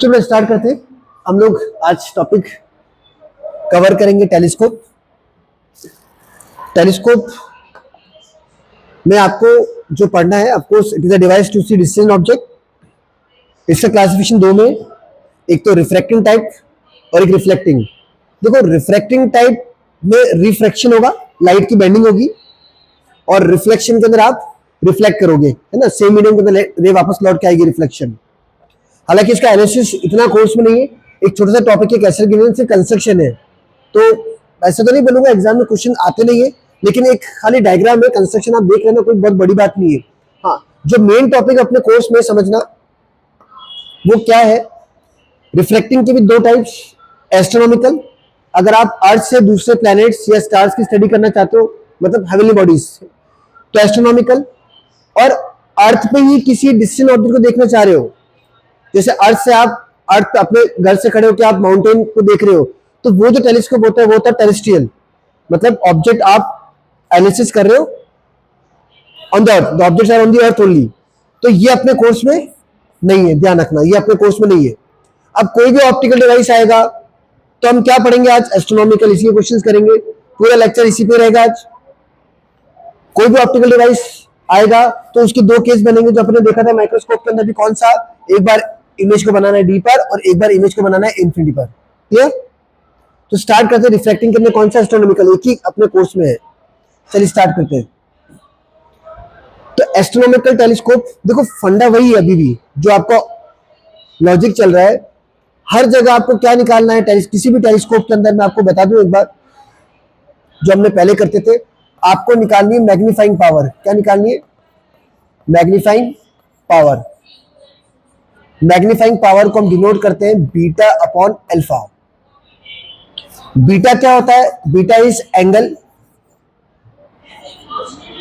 चलो स्टार्ट करते हैं। हम लोग आज टॉपिक कवर करेंगे टेलीस्कोप। टेलीस्कोप में आपको जो पढ़ना है, of course it is a device to see distant object. इसका क्लासिफिकेशन दो में, एक तो रिफ्रैक्टिंग टाइप और एक रिफ्लेक्टिंग। देखो, रिफ्रैक्टिंग टाइप में रिफ्रैक्शन होगा, लाइट की बेंडिंग होगी, और रिफ्लेक्शन के अंदर आप रिफ्लेक्ट करोगे, है ना, सेम मीडियम के अंदर रे वापस लौट के आएगी रिफ्लेक्शन। हालांकि इसका एनालिसिस इतना कोर्स में नहीं है, एक छोटा सा टॉपिक है, कैसे गिवन से कंस्ट्रक्शन है, तो ऐसा तो नहीं बोलूंगा एग्जाम में क्वेश्चन आते नहीं है, लेकिन एक खाली डायग्राम है, कंस्ट्रक्शन आप देख लेना, कोई बहुत बड़ी बात नहीं है। हाँ, जो मेन टॉपिक अपने कोर्स में समझना वो क्या है, रिफ्लेक्टिंग के भी दो टाइप्स, एस्ट्रोनॉमिकल, अगर आप अर्थ से दूसरे प्लैनेट्स या स्टार्स की स्टडी करना चाहते हो, मतलब हेवनली बॉडीज, तो एस्ट्रोनॉमिकल, और अर्थ पे ही किसी डिस्टेंट ऑब्जेक्ट को देखना चाह रहे हो, जैसे अर्थ से आप अर्थ अपने घर से खड़े होकर आप माउंटेन को देख रहे हो, तो वो जो टेलीस्कोप होता है वो होता है टेरेस्ट्रियल, मतलब ऑब्जेक्ट आप एनालिसिस कर रहे हो on the earth, the objects are on the earth only. तो ये अपने कोर्स में नहीं है, ध्यान रखना, ये अपने कोर्स में नहीं है। अब कोई भी ऑप्टिकल डिवाइस आएगा तो हम क्या पढ़ेंगे आज, एस्ट्रोनॉमिकल, इसी के क्वेश्चंस करेंगे, पूरा लेक्चर इसी पे रहेगा आज। कोई भी ऑप्टिकल डिवाइस आएगा तो उसके दो केस बनेंगे, जो अपने देखा था माइक्रोस्कोप के अंदर भी, कौन सा, एक बार इमेज को बनाना है डी पर और एक बार इमेज को बनाना है इंफिनिटी पर। क्लियर? तो स्टार्ट करते हैं रिफ्रैक्टिंग के अंदर कौन सा, एस्ट्रोनॉमिकल, एक ही अपने कोर्स में है। चलिए स्टार्ट करते हैं। तो एस्ट्रोनॉमिकल टेलीस्कोप, देखो फंडा वही है अभी भी, जो आपका लॉजिक चल रहा है, हर जगह आपको क्या निकालना है, किसी भी टेलीस्कोप के अंदर मैं आपको बता दूं एक बार, जो हमने पहले करते थे, आपको निकालनी है मैग्नीफाइंग पावर। क्या निकालनी है? Magnifying power. मैग्नीफाइंग पावर को हम डिनोट करते हैं बीटा अपॉन अल्फा। बीटा क्या होता है? बीटा इज एंगल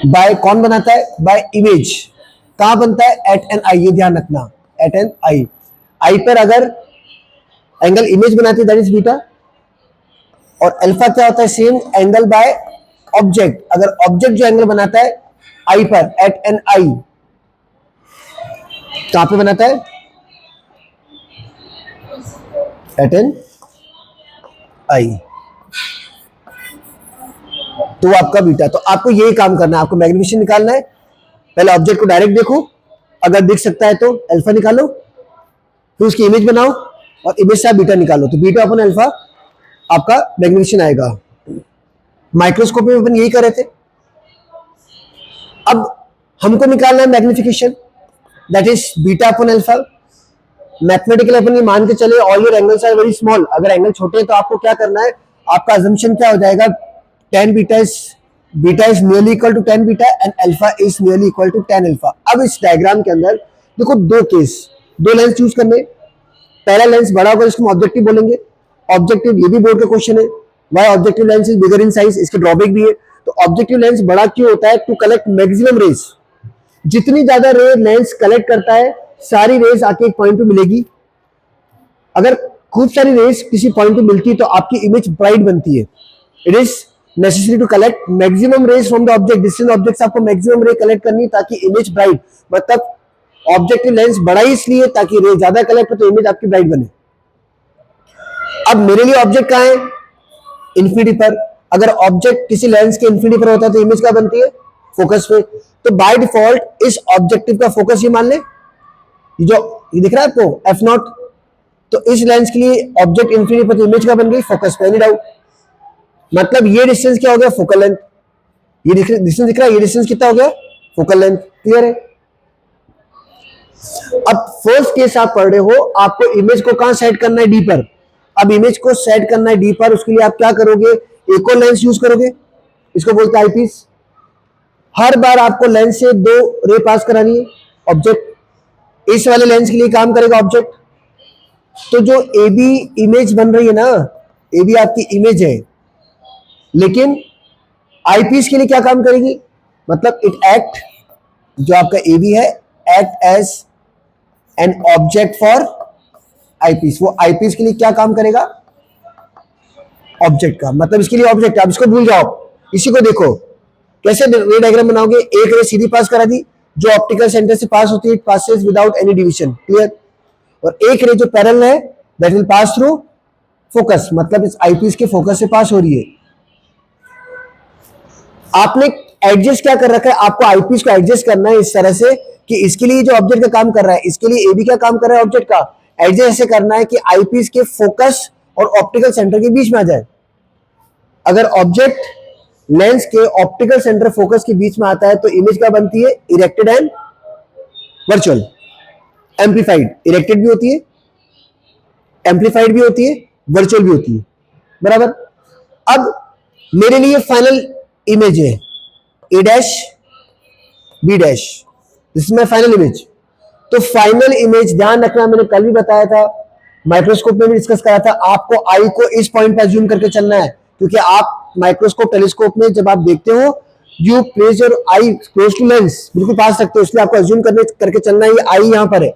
बाय, कौन बनाता है? By image. कहां बनता है? एट एन आई, ये ध्यान रखना, एट एन आई। आई पर अगर एंगल इमेज बनाती है दैट इज बीटा, और अल्फा क्या होता है? सेम एंगल बाय ऑब्जेक्ट, अगर ऑब्जेक्ट जो एंगल बनाता है आई पर, एट एन आई, कहां पे बनाता है? एट एन आई, तो आपका बीटा। तो आपको यही काम करना है, आपको मैग्नीफिकेशन निकालना है। पहले ऑब्जेक्ट को डायरेक्ट देखो, अगर दिख सकता है तो अल्फा निकालो, फिर उसकी इमेज बनाओ और इमेज से आप बीटा निकालो, तो बीटा अपॉन अल्फा आपका मैग्नीफिकेशन आएगा। माइक्रोस्कोप में अपन यही कर रहे थे। अब हमको निकालना है magnification, that is beta upon alpha. Mathematically अपन ये मान के चले all your angles are very small, अगर एंगल छोटे हैं तो आपको क्या करना है, आपका अजम्पशन क्या हो जाएगा, tan beta is nearly equal to tan beta and alpha is nearly equal to tan alpha. अब इस डायग्राम के अंदर देखो दो केस, दो लेंस चूज करने। पहला लेंस बड़ा होगा, इसको हम ऑब्जेक्टिव बोलेंगे। ऑब्जेक्टिव, ये भी बोर्ड का क्वेश्चन है, why objective lens is bigger in size, इसके ड्रॉबैक भी है। तो ऑब्जेक्टिव लेंस बड़ा क्यों होता है? To collect maximum rays. जितनी ज्यादा रे लेंस कलेक्ट करता है, सारी रेज आके एक पॉइंट पे मिलेगी। अगर खूब सारी रेज किसी पॉइंट पे मिलती है तो आपकी इमेज ब्राइट बनती है। It is necessary to collect maximum rays from the object, distant object आपको मैक्सिमम रे कलेक्ट करनी ताकि इमेज ब्राइट, मतलब ऑब्जेक्टिव लेंस बड़ा ही इसलिए ताकि रे ज्यादा कलेक्ट हो तो इमेज आपकी ब्राइट बने। अब मेरे लिए ऑब्जेक्ट कहां है? इंफिनिटी पर। अगर ऑब्जेक्ट किसी लेंस के इंफिनिटी पर होता है तो इमेज क्या बनती है? फोकस पे। तो बाय डिफॉल्ट इस ऑब्जेक्टिव का फोकस ये मान ले, ये दिख रहा है आपको एफ नॉट, तो इस लेंस के लिए ऑब्जेक्ट इंफिनिटी पर, तो इमेज क्या बन गई? फोकस पे, एनी डाउट। मतलब ये डिस्टेंस क्या हो गया? Focal length. ये डिस्टेंस दिख रहा है, ये डिस्टेंस कितना हो गया? Focal length. क्लियर है? अब फर्स्ट केस आप पढ़ रहे हो, आपको इमेज को कहां सेट करना है? डी पर। अब इमेज को सेट करना है डी पर, उसके लिए आप क्या करोगे? एक और लेंस यूज करोगे, इसको बोलते हैं आईपीस। हर बार आपको लेंस से दो रे पास करानी है ऑब्जेक्ट, इस वाले लेंस के लिए काम करेगा ऑब्जेक्ट। तो जो ए बी इमेज बन रही है ना, ए बी आपकी इमेज है, लेकिन आईपीस के लिए क्या काम करेगी? मतलब इट एक्ट, जो आपका ए बी है, act as an object for eyepiece. वो आईपीस के लिए क्या काम करेगा? ऑब्जेक्ट का, मतलब इसके लिए ऑब्जेक्ट है। आप इसको भूल जाओ, इसी को देखो कैसे रे डायग्राम बनाओगे। एक रे सीधी पास करा दी, जो ऑप्टिकल सेंटर से पास होती है, it passes without any division, clear. और एक रे जो पैरेलल है that will pass through focus, मतलब इस आईपीस के फोकस से पास हो रही है। आपने एडजस्ट क्या कर रखा है, आपको आईपीस को एडजस्ट करना है इस तरह से कि इसके लिए जो ऑब्जेक्ट का काम कर रहा है, इसके लिए एबी क्या काम कर रहा है ऑब्जेक्ट का, एडजस्ट ऐसे करना है कि आईपीस के फोकस और ऑप्टिकल सेंटर के बीच में आ जाए। अगर ऑब्जेक्ट लेंस के ऑप्टिकल सेंटर फोकस के बीच में आता है तो इमेज क्या बनती है, erected and virtual, amplified. Erected भी होती है, एम्पलीफाइड भी होती है, वर्चुअल भी होती है, बराबर। अब मेरे लिए फाइनल इमेज है A dash B dash, this is my final image. तो फाइनल इमेज ध्यान रखना, मैंने कल भी बताया था, माइक्रोस्कोप में भी डिस्कस करा था, आपको आई को इस पॉइंट पर जूम करके चलना है, क्योंकि आप माइक्रोस्कोप टेलीस्कोप में जब आप देखते हो you place your eye close to lens, बिल्कुल पास रखते हो, इसलिए आपको अज्यूम करके चलना है, ये आई यहां पर है।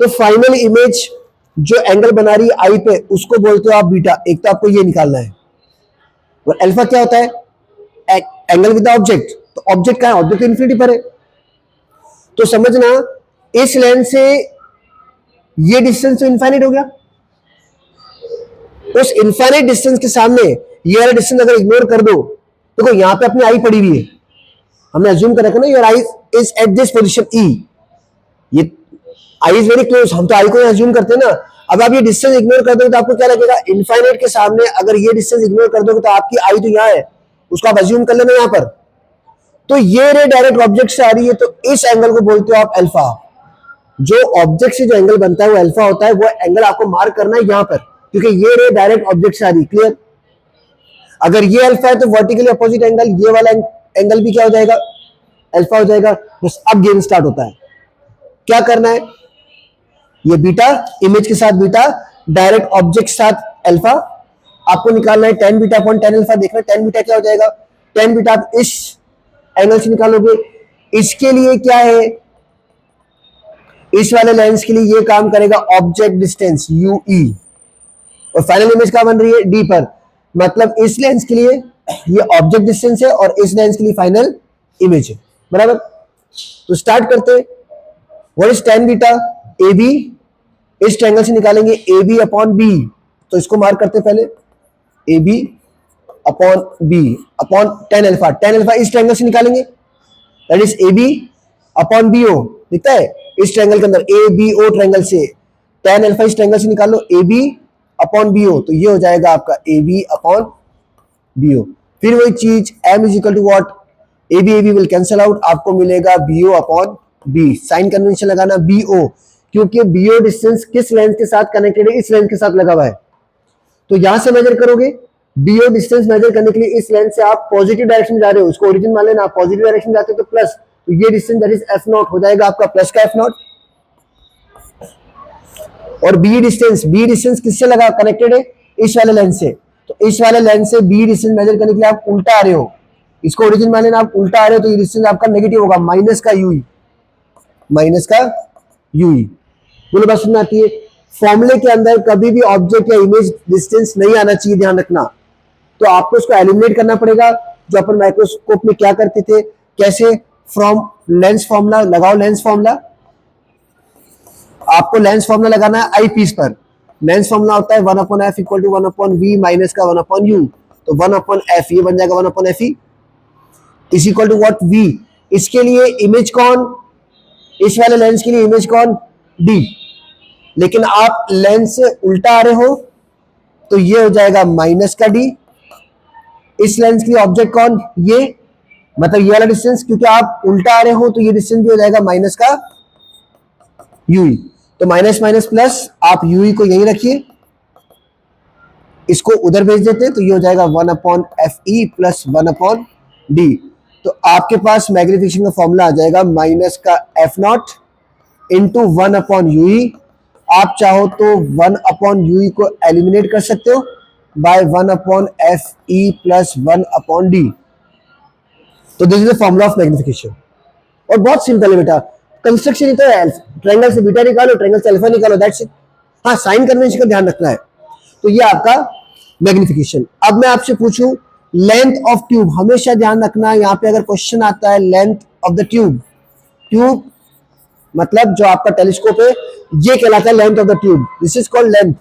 तो फाइनल इमेज जो एंगल बना रही है आई पे, उसको बोलते हो आप बीटा। एक तो आपको ये निकालना है। और अल्फा क्या होता है, एंगल विद ऑब्जेक्ट। तो ऑब्जेक्ट का है, ऑब्जेक्ट इन्फिनिटी पर है, तो समझना इस लेंस से ये डिस्टेंस तो इनफाइनाइट हो गया। उस इनफाइनाइट डिस्टेंस के सामने ये वाला डिस्टेंस अगर इग्नोर कर दो, देखो यहां पे अपनी आई पड़ी हुई है, हमने अज्यूम कर रखा ना your eye is at this position E, ये आई इज वेरी क्लोज, हम तो आई को अज्यूम करते हैं ना। अब आप ये डिस्टेंस इग्नोर कर दोगे तो आपको क्या लगेगा, इनफाइनाइट के सामने अगर ये डिस्टेंस इग्नोर कर दोगे तो आपकी आई तो यहां है, उसको आप अज्यूम कर लेना यहां पर। तो ये रे डायरेक्ट ऑब्जेक्ट से आ रही है, तो इस एंगल को बोलते हो आप अल्फा। जो ऑब्जेक्ट से जो एंगल बनता है वो अल्फा होता है, वो एंगल आपको मार्क करना है यहां पर, क्योंकि ये रे डायरेक्ट ऑब्जेक्ट से आ रही है, क्लियर। अगर ये अल्फा है तो वर्टिकली अपोजिट एंगल, ये वाला एंगल भी क्या हो जाएगा, अल्फा हो जाएगा। बस अब गेम स्टार्ट होता है, क्या करना है, ये बीटा इमेज के साथ बीटा, डायरेक्ट ऑब्जेक्ट के साथ अल्फा, आपको निकालना है tan beta upon tan alpha. देखना tan बीटा क्या हो जाएगा, tan बीटा आप इस एंगल से निकालोगे, इसके लिए क्या है, इस वाले लेंस के लिए ये काम करेगा ऑब्जेक्ट डिस्टेंस यूई, और फाइनल इमेज क्या बन रही है डी पर, मतलब इस लेंस के लिए ये ऑब्जेक्ट डिस्टेंस है और इस लेंस के लिए फाइनल इमेज है, बराबर। तो स्टार्ट करते, what is tan beta, A B, इस ट्रायंगल से निकालेंगे ए बी अपॉन बी, तो इसको मार्क करते पहले, A B upon B upon tan alpha. tan alpha इस ट्रायंगल से निकालेंगे, that is A B upon B O, दिखता है इस ट्रायंगल के अंदर ए बी ओ ट्रायंगल से tan अल्फा इस ट्रायंगल से निकाल लो, A B upon B O, तो ये हो जाएगा आपका A B upon B O. फिर वही चीज m is equal to what, A B will cancel out, आपको मिलेगा B O upon B. Sign convention लगाना बी ओ, क्योंकि बी ओ डिस्टेंस किस लेंस के साथ कनेक्टेड है, इस लेंस के साथ लगा हुआ है। तो यहां से मेजर करोगे, बी ओ डिस्टेंस मेजर करने के लिए इस लेंस से आप पॉजिटिव डायरेक्शन में जा रहे हो, उसको ओरिजिन मान लेना, आप पॉजिटिव डायरेक्शन में जाते हो तो प्लस, तो ये distance that is F not हो जाएगा आपका प्लस का एफ नॉट। और बी डिस्टेंस किससे लगा कनेक्टेड है, इस वाले लेंस से, तो इस वाले लेंस से बी डिस्टेंस मेजर करने के लिए आप उल्टा आ रहे हो, इसको ओरिजिन मान लेना, आप उल्टा आ रहे हो तो ये डिस्टेंस आपका नेगेटिव होगा, माइनस का यूई, माइनस का यूई। बोलो बात सुनना आती है, फॉर्मूले के अंदर कभी भी ऑब्जेक्ट या इमेज डिस्टेंस नहीं आना चाहिए, ध्यान रखना। तो आपको इसको एलिमिनेट करना पड़ेगा, जो अपन माइक्रोस्कोप में क्या करते थे, कैसे, फ्रॉम लेंस फॉर्मूला लगाओ, लेंस फॉर्मूला, आपको लेंस फॉर्मूला लगाना है आई पीस पर। लेंस फॉर्मूला होता है 1/f equal to 1/v minus का 1/u, तो 1/f ये बन जाएगा 1/fe is equal to what, v। इसके लिए इमेज कौन, इस वाले लेंस के लिए इमेज कौन, d, लेकिन आप लेंस से उल्टा आ रहे हो तो ये हो जाएगा माइनस का d। इस लेंस के लिए ऑब्जेक्ट कौन, ये, मतलब ये वाला डिस्टेंस, क्योंकि आप उल्टा आ रहे हो तो ये डिस्टेंस भी हो जाएगा माइनस का यूई। तो माइनस माइनस प्लस, आप यूई को यहीं रखिए, इसको उधर भेज देते तो ये हो जाएगा 1/fe प्लस 1/d। तो आपके पास मैग्निफिकेशन का फॉर्मूला आ जाएगा माइनस का एफ नॉट इंटू 1/ue। आप चाहो तो 1/ue को एलिमिनेट कर सकते हो बाय 1/fe प्लस 1/d। तो this is the formula of magnification, और बहुत सिंपल है बेटा, कंस्ट्रक्शन ही तो है, ट्रायंगल से बीटा निकालो, ट्रायंगल से अल्फा निकालो, दैट्स इट। हाँ, साइन कन्वेंशन का ध्यान रखना है। तो ये आपका मैग्निफिकेशन। अब मैं आपसे पूछूं लेंथ ऑफ ट्यूब, हमेशा ध्यान रखना, यहाँ पे अगर क्वेश्चन आता है length of the tube tube मतलब जो आपका टेलीस्कोप है ये कहलाता है length of the tube. This is called length.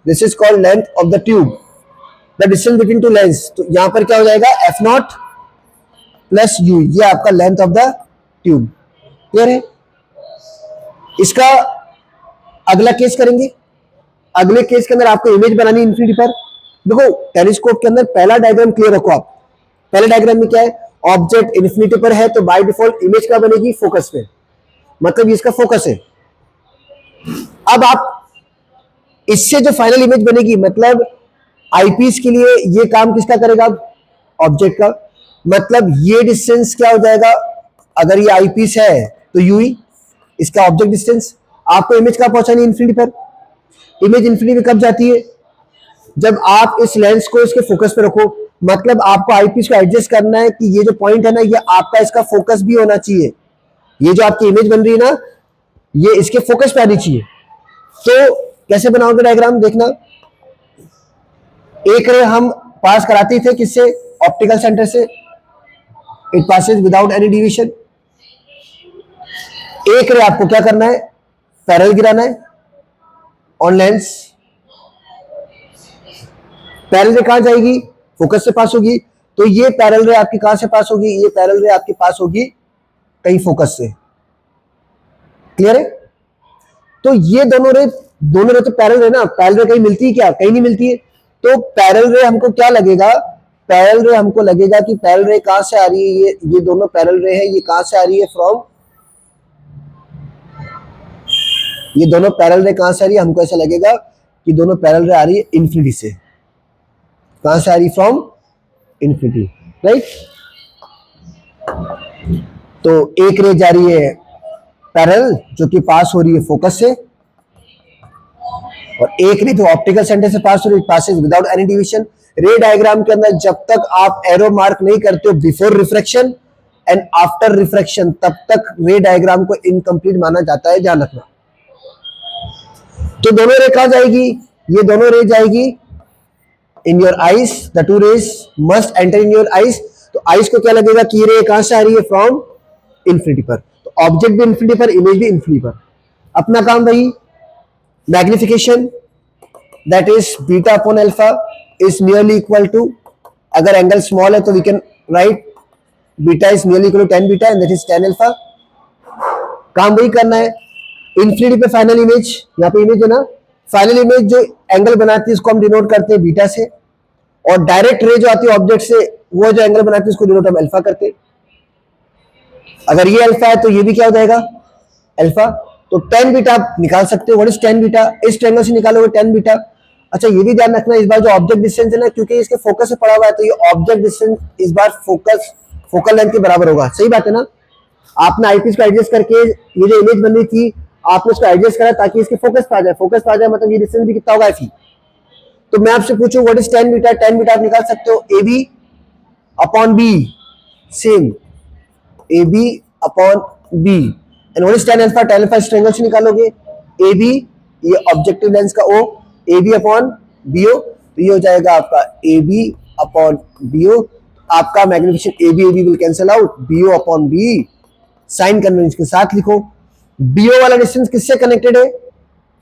This is called length of the tube. The distance between two lens. तो यहां पर क्या हो जाएगा एफ नॉट प्लस यू. ये आपका length of the tube. Clear है. इसका अगला केस करेंगे. अगले केस के अंदर आपको इमेज बनानी है इंफिनिटी पर. देखो टेलीस्कोप के अंदर पहला डायग्राम क्लियर रखो आप. पहले डायग्राम में क्या है, ऑब्जेक्ट इन्फिनिटी पर है तो बाय डिफॉल्ट इमेज क्या बनेगी, फोकस पे. मतलब इसका फोकस है. अब आप इससे जो फाइनल इमेज बनेगी मतलब आईपीस के लिए ये काम किसका करेगा, ऑब्जेक्ट का. मतलब ये डिस्टेंस क्या हो जाएगा, अगर ये आईपीस है तो यूई इसका ऑब्जेक्ट डिस्टेंस. आपको इमेज कहां पहुंचानी है, इंफिनिटी पर. इमेज इंफिनिटी में कब जाती है, जब आप इस लेंस को इसके फोकस पे रखो. मतलब आपको आईपीस को एडजस्ट करना है कि ये जो पॉइंट है ना ये आपका इसका फोकस भी होना चाहिए. ये जो आपकी इमेज बन रही है ना ये इसके फोकस पे आनी चाहिए. तो कैसे बनाओगे डायग्राम, देखना. एक रे हम पास कराते थे किससे, ऑप्टिकल सेंटर से. It Passage without any deviation. एक रे आपको क्या करना है, पैरेलल गिराना है ऑन लेंस. पैरेलल रे कहां जाएगी, फोकस से पास होगी. तो ये पैरेलल रे आपकी कहां से पास होगी, ये पैरेलल रे आपकी पास होगी कहीं फोकस से. क्लियर है. तो ये दोनों रे तो पैरेलल रे ना, पैरेलल रे कहीं मिलती है क्या, कहीं नहीं मिलती है. तो पैरेलल रे हमको क्या लगेगा, पैरेलल रे हमको लगेगा कि पैरेलल रे कहां से आ रही है, ये दोनों पैरेलल रे है, ये कहां से आ रही है, फ्रॉम, ये दोनों पैरेलल रे कहां से आ रही है, हमको ऐसा लगेगा कि दोनों पैरेलल रे आ रही है इंफिनिटी से. कहां से आ रही, फ्रॉम इंफिनिटी. राइट. तो एक रे जा रही है पैरेलल जो कि पास हो रही है फोकस से, और एक रे जो ऑप्टिकल सेंटर से पास हो रही है, passes without any deviation. Ray diagram के अंदर जब तक आप एरो मार्क नहीं करते हो before refraction and after refraction तब तक रे डायग्राम को इनकम्प्लीट माना जाता है, ध्यान रखना. तो दोनों रे कहां जाएगी, ये दोनों रे जाएगी in your eyes. The two rays must enter in your eyes. तो आईज को क्या लगेगा कि ये रे कहां से आ रही है, फ्रॉम इंफिनिटी पर. तो ऑब्जेक्ट भी इंफिनिटी पर, इमेज भी इंफिनिटी पर. अपना काम वही, magnification that is beta upon alpha is nearly equal to, अगर एंगल स्मॉल है तो we can write beta is nearly equal to 10 beta and that is 10 alpha. काम वही करना है. इंफिनिटी पे फाइनल इमेज, यहाँ पे इमेज है ना, फाइनल इमेज जो एंगल बनाती है इसको हम डिनोट करते हैं बीटा से, और डायरेक्ट रे जो आती है ऑब्जेक्ट से वो जो एंगल बनाती है उसको डिनोट हम अल्फा करते हैं. अगर ये अल्फा है तो ये भी क्या हो जाएगा, अल्फा. तो 10 बीटा आप निकाल सकते हो. व्हाट इज 10 बीटा, इस ट्रायंगल से निकालोगे 10 बीटा. अच्छा ये भी ध्यान रखना, इस बार जो ऑब्जेक्ट डिस्टेंस है ना, क्योंकि इसके फोकस से पड़ा हुआ है तो ये ऑब्जेक्ट डिस्टेंस इस बार फोकल लेंथ के बराबर होगा. सही बात है ना. आपने आईपीस को एडजस्ट करके ये जो इमेज बन रही थी आपने उसको एडजस्ट करा ताकि इसके फोकस पे आ जाए. फोकस पे आ जाए मतलब ये डिस्टेंस भी कितना होगा, एफ. तो मैं आपसे पूछूं व्हाट इज 10 बीटा, 10 बीटा आप निकाल सकते हो A B upon B, same A B upon B. And what is 10 alpha, 10 alpha इस ट्रायंगल से निकालोगे ए बी, ये ऑब्जेक्टिव लेंस का O, A B upon B O. तो ये हो जाएगा आपका A B upon B O. आपका magnification A B will cancel out, B O upon B. Sign convention के साथ लिखो. बीओ वाला डिस्टेंस किससे कनेक्टेड है,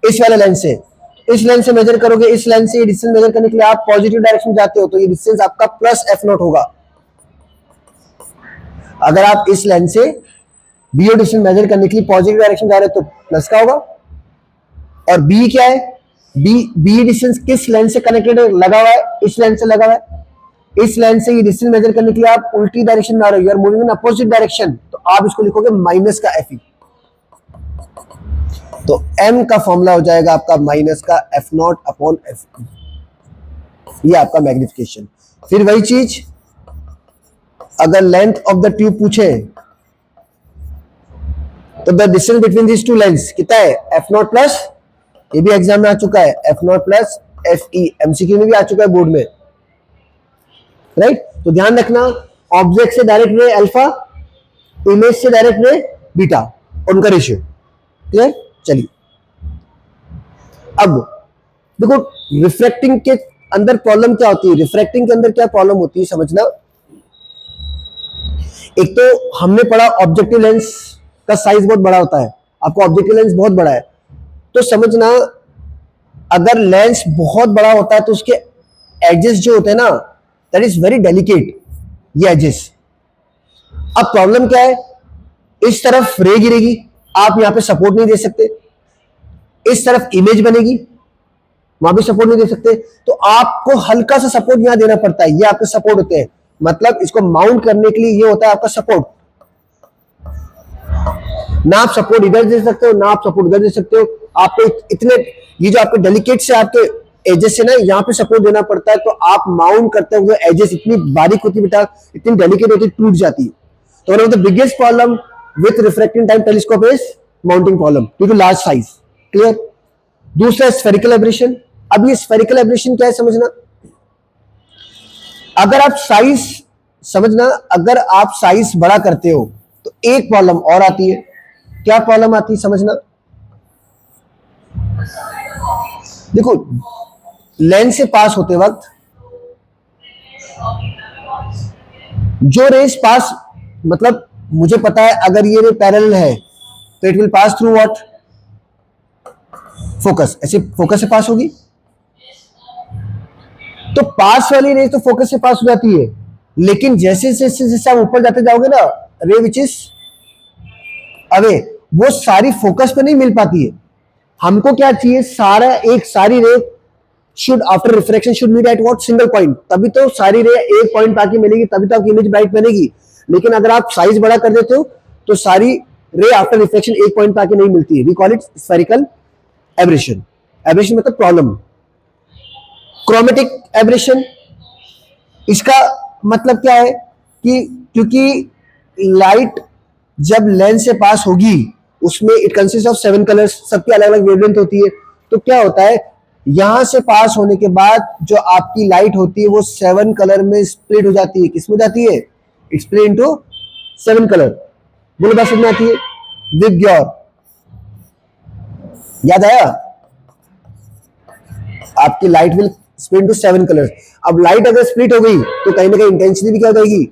इस वाले लेंस से. इस लेंस से मेजर करोगे, इस लेंस से ये डिस्टेंस मेजर करने के लिए आप पॉजिटिव डायरेक्शन में जाते हो तो ये डिस्टेंस आपका प्लस एफ नॉट होगा. अगर आप इस लेंस से बीओ डिस्टेंस मेजर करने के लिए पॉजिटिव डायरेक्शन जा रहे हो तो प्लस का होगा. और बी क्या है, बी डिस्टेंस किस लेंस से कनेक्टेड है, लगा हुआ है, इस लेंस से लगा हुआ है. इस लेंस से ये डिस्टेंस मेजर करने के लिए आप उल्टी डायरेक्शन में आ रहे हो, you are moving in opposite direction, तो आप इसको लिखोगे माइनस का एफ. तो m का फॉर्मूला हो जाएगा आपका माइनस का एफ नॉट अपॉन एफ. ये आपका मैग्निफिकेशन. फिर वही चीज अगर लेंथ ऑफ द ट्यूब पूछे तो the distance between this two lens कितना है, एफ नॉट प्लस, ये भी एग्जाम में आ चुका है, F not plus F E. MCQ में भी आ चुका है बोर्ड में. राइट. तो ध्यान रखना, ऑब्जेक्ट से डायरेक्ट रे अल्फा, इमेज से डायरेक्ट रे बीटा, उनका रेशियो. क्लियर. चलिए अब देखो रिफ्रैक्टिंग के अंदर प्रॉब्लम क्या होती है, रिफ्रैक्टिंग के अंदर क्या प्रॉब्लम होती है समझना. एक तो हमने पढ़ा ऑब्जेक्टिव लेंस का साइज बहुत बड़ा होता है, आपका ऑब्जेक्टिव लेंस बहुत बड़ा है, तो समझना अगर लेंस बहुत बड़ा होता है तो उसके एजेस जो होते हैं ना, दैट इज वेरी डेलिकेट, ये एजेस। अब प्रॉब्लम क्या है, इस तरफ रे गिरेगी, आप यहां पे सपोर्ट नहीं दे सकते, इस तरफ इमेज बनेगी, वहां भी सपोर्ट नहीं दे सकते, तो आपको हल्का सा सपोर्ट यहां देना पड़ता है, ये आपके सपोर्ट होते हैं, मतलब इसको माउंट करने के लिए ये होता है आपका सपोर्ट। ना आप सपोर्ट इधर दे सकते हो, ना आप सपोर्ट उधर दे सकते हो, आपको इतने, ये जो आपके डेलिकेट से आपके एजेस से ना यहाँ पे सपोर्ट देना पड़ता है, तो आप माउंट करते हो, एजेस इतनी बारीक होती है बेटा, इतनी डेलिकेट होती है, टूट जाती है। तो one of the biggest problem with refracting time telescope is mounting problem due to large size. Clear. दूसरा स्फेरिकल एब्रेशन। अब ये स्फेरिकल एब्रेशन क्या है समझना, अगर आप साइज समझना, अगर आप साइज बड़ा करते हो तो एक प्रॉब्लम और आती है। क्या प्रॉब्लम आती है समझना, देखो लेंस से पास होते वक्त जो रेस पास, मतलब मुझे पता है अगर ये रे पैरेलल है तो it will pass through what, focus, ऐसे फोकस से पास होगी, तो पास वाली रे तो फोकस से पास हो जाती है, लेकिन जैसे जैसे जैसे आप ऊपर जाते जाओगे ना, रे विच इज अवे, वो सारी फोकस पे नहीं मिल पाती है। हमको क्या चाहिए, सारा एक सारी ray should after refraction should meet at what, single point, तभी तो सारी रे एक पॉइंट पाके मिलेगी, तभी तो आपकी इमेज ब्राइट बनेगी। लेकिन अगर आप साइज बड़ा कर देते हो तो सारी रे आफ्टर रिफ्लेक्शन एक पॉइंट पाके नहीं मिलती है। We call it spherical aberration. Aberration मतलब प्रॉब्लम। क्रोमेटिक एब्रेशन, इसका मतलब क्या है कि क्योंकि लाइट जब लेंस से पास होगी उसमें इट कंसिस्ट ऑफ 7 कलर्स, सबकी अलग अलग वेवलेंथ होती है, तो क्या होता है यहां से पास होने के बाद जो आपकी लाइट होती है वो 7 कलर में स्प्लिट हो जाती है। किसमें जाती है, इट्स स्प्लिट इनटू 7 कलर। बोलो बात समझ में आती है, विद योर, याद आया, आपकी light will split into 7 colours. अब लाइट अगर स्प्लिट हो गई तो कहीं ना कहीं इंटेंसिटी भी क्या हो जाएगी,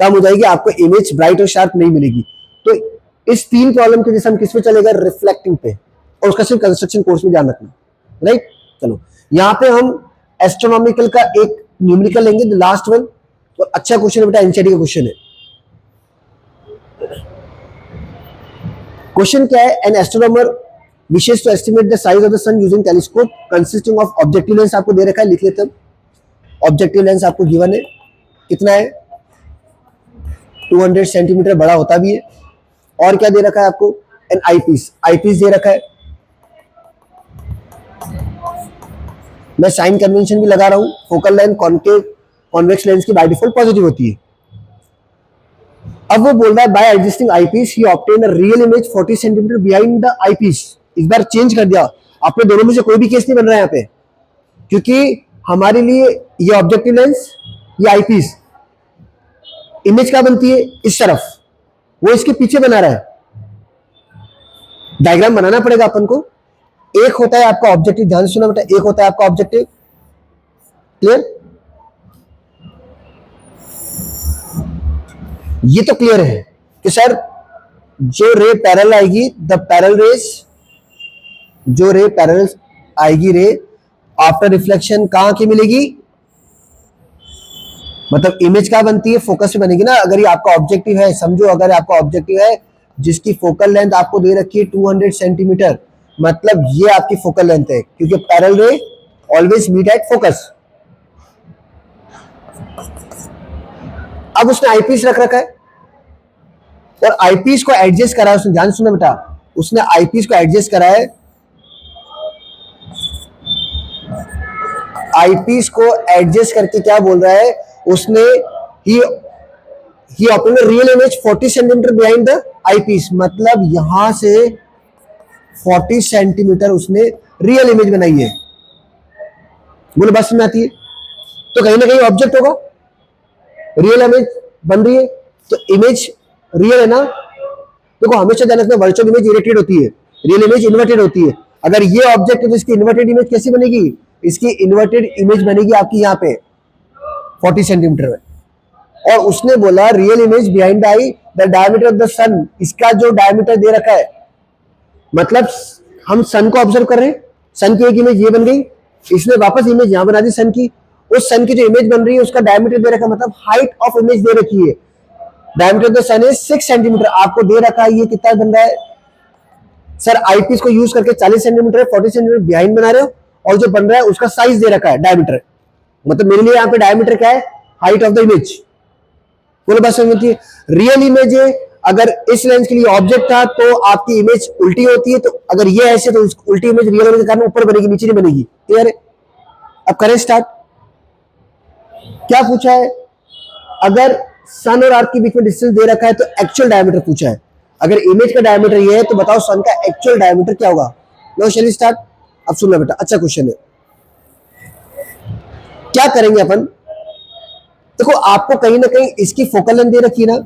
कम हो जाएगी, आपको इमेज ब्राइट और शार्प नहीं मिलेगी। तो इस 3 प्रॉब्लम के जैसे हम किस पे चलेगा, रिफ्लेक्टिंग पे, और उसका सिर्फ कंस्ट्रक्शन कोर्स में ध्यान रखना, राइट। चलो यहां पे हम एस्ट्रोनॉमिकल का एक न्यूमेरिकल लेंगे, द लास्ट वन, और अच्छा क्वेश्चन है बेटा, एनसीईआरटी का क्वेश्चन है। क्वेश्चन क्या है, an astronomer wishes to estimate the size of the sun using telescope consisting of objective lens, आपको दे रखा है, लिख लेते हैं। ऑब्जेक्टिव लेंस आपको गिवन है, कितना है 200 सेंटीमीटर, बड़ा होता भी है। और क्या दे रखा है आपको, एन आईपीस, आईपीस दे रखा है। मैं साइन कन्वेंशन भी लगा रहा हूं, focal length concave convex lens की बाय डिफॉल्ट पॉजिटिव होती है। अब वो बोल रहा है bye adjusting eyepiece he obtain a real image 40 centimetre behind the eyepiece. इस बार चेंज कर दिया, आपने दोनों में से कोई भी केस नहीं बन रहा है यहाँ पे, क्योंकि हमारे लिए ये ऑब्जेक्टिव लेंस, ये आईपीस, इमेज क्या बनती है इस तरफ, वो इसके पीछे बना रहा है। डायग्राम बनाना पड़ेगा अपन को। एक होता है आपका ऑब्जेक्टिव, ध्यान सुना बेटा, एक होता है आपका ऑब्जेक्टिव, क्लियर, ये तो क्लियर है कि सर जो रे पैरेलल आएगी, द पैरेलल रेस, जो रे पैरेलल आएगी रे आफ्टर रिफ्लेक्शन कहां की मिलेगी, मतलब इमेज क्या बनती है, फोकस में बनेगी ना। अगर ये आपका ऑब्जेक्टिव है, समझो अगर आपका ऑब्जेक्टिव है जिसकी फोकल लेंथ आपको दे रखी है 200 सेंटीमीटर, मतलब ये आपकी फोकल लेंथ है, क्योंकि पैरेलल रे ऑलवेज मीट एट फोकस। अब उसने आईपीस रख रखा है और आईपीस को एडजस्ट करा है उसने, ध्यान सुनो बेटा, उसने आईपीस को एडजस्ट करा है, आईपीस को एडजस्ट करके क्या बोल रहा है उसने, he obtain a real image 40 centimetre behind the eyepiece, मतलब यहां से 40 सेंटीमीटर उसने रियल इमेज बनाई है। बोलो बात समझ आती है, तो कहीं ना कहीं ऑब्जेक्ट होगा, रियल इमेज बन रही है तो इमेज रियल है ना। देखो हमेशा ध्यान रखना, वर्चुअल इमेज इरेक्टेड होती है, रियल इमेज इन्वर्टेड होती है। अगर ये ऑब्जेक्ट है तो इसकी इन्वर्टेड इमेज कैसी बनेगी, इसकी इन्वर्टेड इमेज बनेगी आपकी यहाँ पे 40 सेंटीमीटर में। और उसने बोला real image behind the eye the diameter of the sun, इसका जो डायमीटर दे रखा है, मतलब हम सन को ऑब्जर्व कर रहे हैं, सन की एक इमेज ये बन गई, इसने वापस इमेज यहां बना दी सन की, उस सन की जो इमेज बन रही है उसका डायमीटर दे रखा है, मतलब हाइट ऑफ इमेज दे रखी है, diameter of the sun is 6 centimetre, आपको दे रखा है ये कितना बन रहा है सर, आईपीस को यूज करके 40 सेंटीमीटर 40 सेंटीमीटर बिहाइंड बना रहे हो, और जो बन रहा है उसका साइज दे रखा है डायमीटर, मतलब मेरे लिए यहाँ पे डायमीटर क्या है, हाइट ऑफ द इमेज। बोलो बात समझ में, रियल इमेज है, अगर इस लेंस के लिए ऑब्जेक्ट था तो आपकी इमेज उल्टी होती है, तो अगर ये ऐसे तो उल्टी इमेज रियल होने के कारण ऊपर बनेगी, नीचे नहीं बनेगी। क्लियर है? अब करें स्टार्ट। क्या पूछा है, अगर सन और अर्थ के बीच में डिस्टेंस दे रखा है तो एक्चुअल डायमीटर पूछा है, अगर इमेज का डायमीटर ये है तो बताओ सन का एक्चुअल डायमीटर क्या होगा। No shall start. अब सुनना बेटा, अच्छा क्वेश्चन है। क्या करेंगे अपन, देखो आपको कहीं ना कहीं इसकी फोकल लेंथ दे रखी है ना,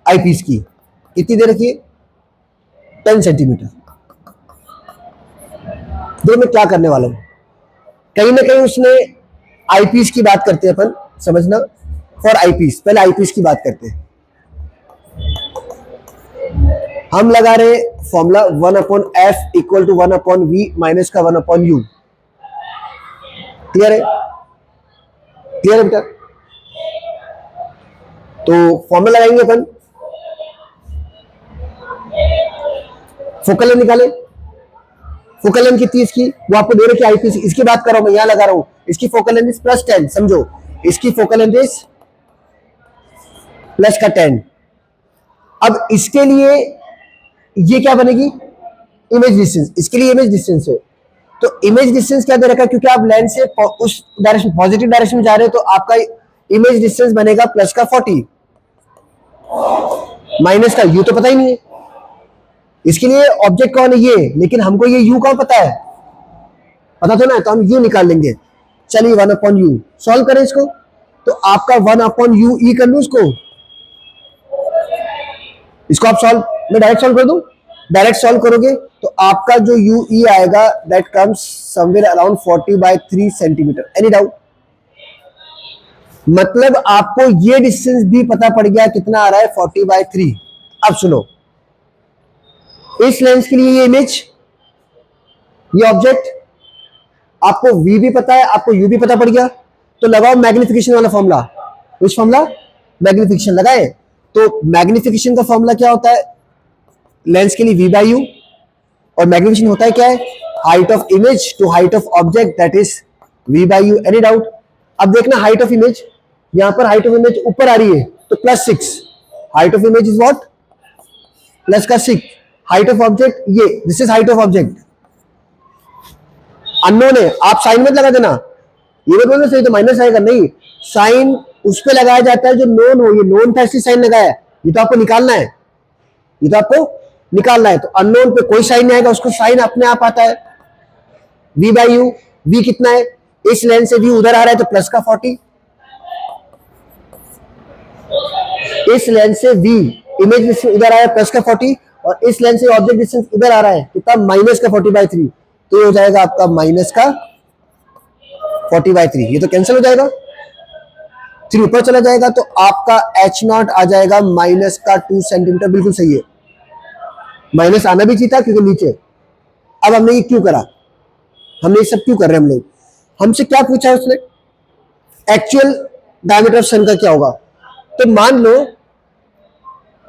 आईपीस की कितनी दे रखी है, 10 सेंटीमीटर। देखो मैं क्या करने वाला हूं, कहीं ना कहीं उसने आईपीस की बात करते हैं अपन, समझना, फॉर आईपीस, पहले आईपीस की बात करते हैं। हम लगा रहे formula 1/f equal to 1/v minus का 1/u। क्लियर है? क्लियर है बेटा? तो फॉर्मूला लगाएंगे अपन, फोकल लेंथ निकाले, फोकल लेंथ कितनी इसकी, वो आपको दे रखी है आईपीस, इसकी बात कर रहा हूं मैं, यहां लगा रहा हूं, इसकी फोकल लेंथ इज +10, समझो इसकी फोकल लेंथ इज प्लस का 10। अब इसके लिए ये क्या बनेगी, इमेज डिस्टेंस, इसके लिए इमेज डिस्टेंस है, तो इमेज डिस्टेंस क्या दे रखा है, क्योंकि आप लेंस से उस डायरेक्शन पॉजिटिव डायरेक्शन में जा रहे हो तो आपका इमेज डिस्टेंस बनेगा प्लस का 40, माइनस का यू तो पता ही नहीं है, इसके लिए ऑब्जेक्ट कौन है ये, लेकिन हमको ये यू कौन पता है, पता तो ना, तो हम यू निकाल लेंगे। चलिए 1/u सॉल्व करें इसको, तो आपका 1/u ई कर लू इसको आप सॉल्व, मैं डायरेक्ट सॉल्व कर दूं, डायरेक्ट सॉल्व करोगे तो आपका जो यू ई आएगा that comes somewhere around 40/3 centimetre. Any doubt? मतलब आपको ये डिस्टेंस भी पता पड़ गया कितना आ रहा है, 40/3। अब सुनो, इस लेंस के लिए ये इमेज, ये ऑब्जेक्ट, आपको v भी पता है, आपको u भी पता पड़ गया, तो लगाओ मैग्निफिकेशन वाला फॉर्मूला। Which formula? मैग्निफिकेशन लगाए, तो मैग्निफिकेशन का फॉर्मूला क्या होता है, लेंस के लिए v/u, और मैग्निफिकेशन होता है क्या है, height of image to height of object, that is v/u। Any doubt? अब देखना हाइट ऑफ इमेज, यहां पर हाइट ऑफ इमेज ऊपर आ रही है तो +6, height of image is what, plus का 6, हाइट ऑफ ऑब्जेक्ट ये, this is height of object, unknown है, आप साइन मत लगा देना, ये मत बोलना सही तो माइनस आएगा, नहीं, साइन उस पे लगाया जाता है जो नोन हो, ये नोन था इसलिए साइन लगाया, ये तो आपको निकालना है, ये तो आपको निकालना है, तो अननोन पे कोई साइन नहीं आएगा, उसको साइन अपने आप आता है, v/u, v कितना है, इस लेंस से v उधर आ रहा है तो प्लस का 40, इस लेंस से v इमेज डिस्टेंस उधर आ रहा है प्लस का 40, और इस लेंस से ऑब्जेक्ट डिस्टेंस इधर आ रहा है कितना, माइनस का 40/3, तो ये हो जाएगा आपका माइनस का 40/3, ये तो कैंसिल हो जाएगा, 3 ऊपर चला जाएगा, तो आपका h0 आ जाएगा माइनस का 2 सेंटीमीटर। बिल्कुल सही है, माइनस आना भी चाहिए था क्योंकि नीचे। अब हमने ये क्यों करा, हमने ये सब क्यों कर रहे हैं हम लोग, हमसे क्या पूछा उसने, एक्चुअल डायमीटर ऑफ सन का क्या होगा, तो मान लो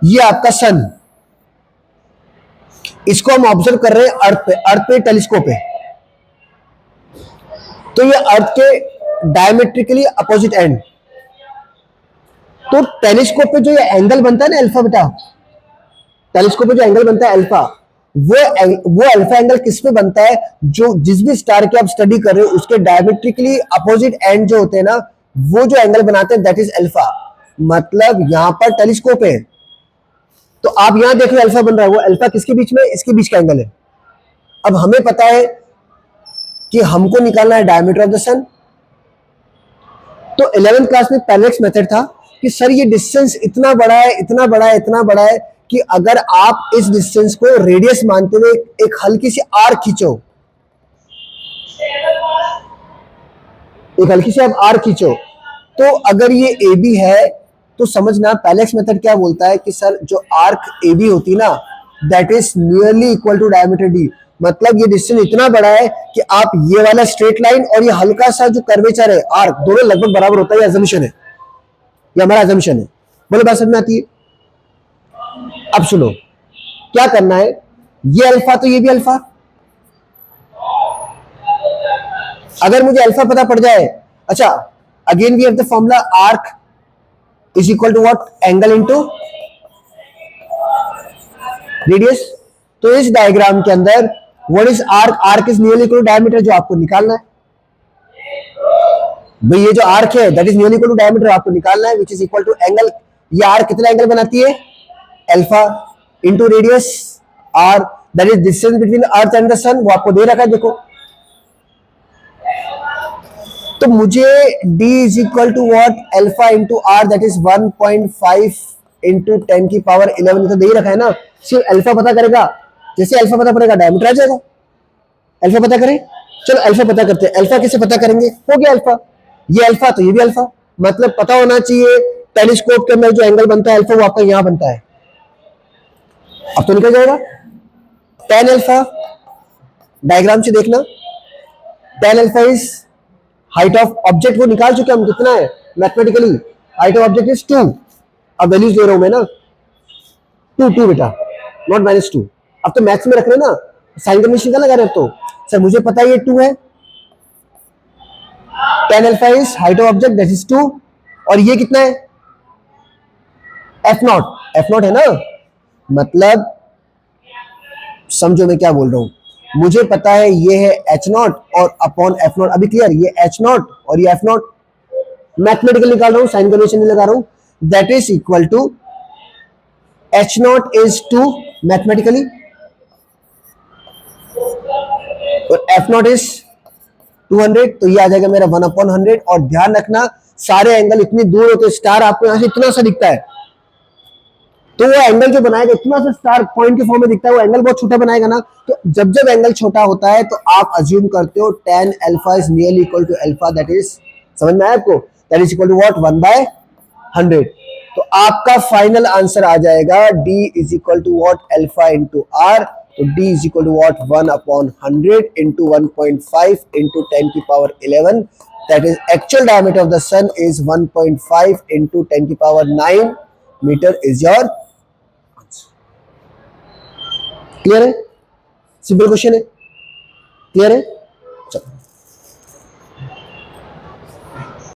ये आपका सन, इसको हम ऑब्जर्व कर रहे हैं अर्थ पे टेलीस्कोप है, तो ये अर्थ के डायमेट्रिकली अपोजिट एंड, तो टेलीस्कोप पे जो ये एंगल बनता है ना अल्फा बेटा, टेलीस्कोप पे जो एंगल बनता है अल्फा, वो अल्फा एंगल किस पे बनता है, जो जिस भी स्टार की आप स्टडी कर रहे हो उसके डायमेट्रिकली अपोजिट एंड जो होते हैं ना, वो जो एंगल बनाते हैं दैट इज अल्फा। मतलब यहां पर टेलीस्कोप है, तो आप यहां देख रहे अल्फा बन रहा है, वो अल्फा किसके बीच में, इसके बीच का एंगल है। अब हमें पता है कि हमको निकालना है डायमीटर ऑफ द सन, तो 11th क्लास में पैरेलक्स मेथड था कि सर ये डिस्टेंस इतना बड़ा है, इतना बड़ा है, इतना बड़ा है कि अगर आप इस डिस्टेंस को रेडियस मानते हुए एक हल्की सी आर्क खींचो, एक हल्की सी आप आर्क खींचो, तो अगर ये AB है तो समझना पैलेक्स मेथड क्या बोलता है कि सर जो आर्क ए बी होती है ना, that is nearly equal to diameter D. मतलब ये डिस्टेंस इतना बड़ा है कि आप ये वाला स्ट्रेट लाइन और ये हल्का सा जो कर्वेचर है आर्क, दोनों लगभग बराबर होता है, ये अजम्पशन है, ये हमारा अजम्पशन है। बोलो बात समझ में आती है? अब सुनो क्या करना है, ये अल्फा तो ये भी अल्फा। अगर मुझे अल्फा पता पड़ जाए, अच्छा again we have the formula arc is equal to what, angle into radius. तो इस डायग्राम के अंदर what is arc, arc is nearly equal to diameter, जो आपको निकालना है भाई। ये जो आर्क है that is nearly equal to diameter, आपको निकालना है, which is equal to angle. ये आर्क कितना एंगल बनाती है, alpha into radius R, that is distance between earth and the sun, वो आपको दे रखा है देखो। तो मुझे d is equal to what, alpha into R, that is 1.5 into 10 की पावर 11, तो दे ही रखा है ना। सिर्फ अल्फा पता करेगा, जैसे अल्फा पता पड़ेगा डायमीटर आ जाएगा। अल्फा पता करें, चलो अल्फा पता करते हैं। अल्फा कैसे पता करेंगे, हो गया अल्फा, ये अल्फा तो ये भी अल्फा, मतलब पता होना चाहिए टेलीस्कोप के अंदर जो एंगल बनता है अल्फा, वो आपका यहां बनता है। अब तो निकल जाएगा tan अल्फा, डायग्राम से देखना, tan alpha is height of object, वो निकाल चुके हम कितना है mathematically, height of object is 2। अब वैल्यूज ले रहा हूं मैं ना, 2 बेटा, नॉट -2। अब तो मैथ्स में रख रहे ना, साइन कन्वेंशन का लगा रहे, तो सर मुझे पता है ये 2 है, tan alpha is height of object that is 2, और ये कितना है f0 है ना, मतलब समझो मैं क्या बोल रहा हूं। मुझे पता है ये है h0 और अपॉन f0, अभी क्लियर, ये h0 और ये f0, मैथमेटिकल निकाल रहा हूं, साइन कन्वेंशन नहीं लगा रहा हूं, that is equal to h0 is 2 mathematically, और f0 इज 200, तो ये आ जाएगा मेरा 1/100। और ध्यान रखना सारे एंगल इतनी दूर होते, स्टार आपको यहां से इतना सा दिखता है, तो वो एंगल जो बनाएगा इतना सा स्टार पॉइंट के फॉर्म में दिखता है, वो एंगल बहुत छोटा बनाएगा ना। तो जब जब एंगल छोटा होता है तो आप अज्यूम करते हो tan alpha is nearly equal to alpha, that is, समझ में आया आपको, that is equal to what, 1/100। तो आपका फाइनल आंसर आ जाएगा d is equal to what, alpha into R. तो d is equal to what, 1/100 into 1.5 into 10 की power 11, that is actual diameter of the sun is 1.5 into 10 की power 9 metre is your. Clear है, simple question है, clear है।